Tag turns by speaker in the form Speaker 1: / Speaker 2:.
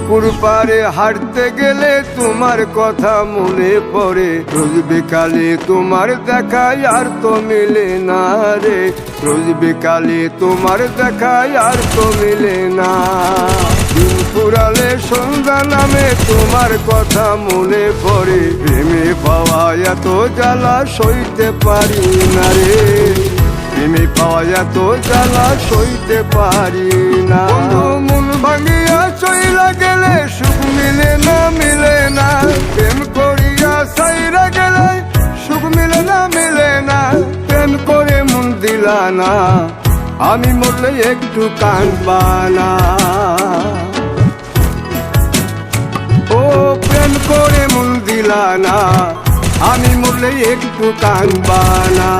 Speaker 1: পুকুর পাড়ে হাঁটতে গেলে তোমার কথা মনে পড়ে, রোজ বিকালে তোমার দেখায় আর তো মিলে না রে, রোজ বিকালে তোমার দেখায় আর তো মিলে না। দিন ফুরালে সন্ধ্যা নামে তোমার কথা মনে পড়ে, প্রেমে পাওয়া এত জ্বালা সইতে পারি না রে, প্রেমে পাওয়া এত জ্বালা সইতে পারি না। মন ভাঙিয়া চইলা গেলে সুখ মিলে না, মিলে না, প্রেম করিয়া সাইরা গেলে সুখ মিলে না, মিলে না, প্রেম করে মন দিলা না, আমি মরলে একটু কাঁদবা না। ও প্রেম করে মন দিলা না, আমি মরলে একটু কাঁদবা না।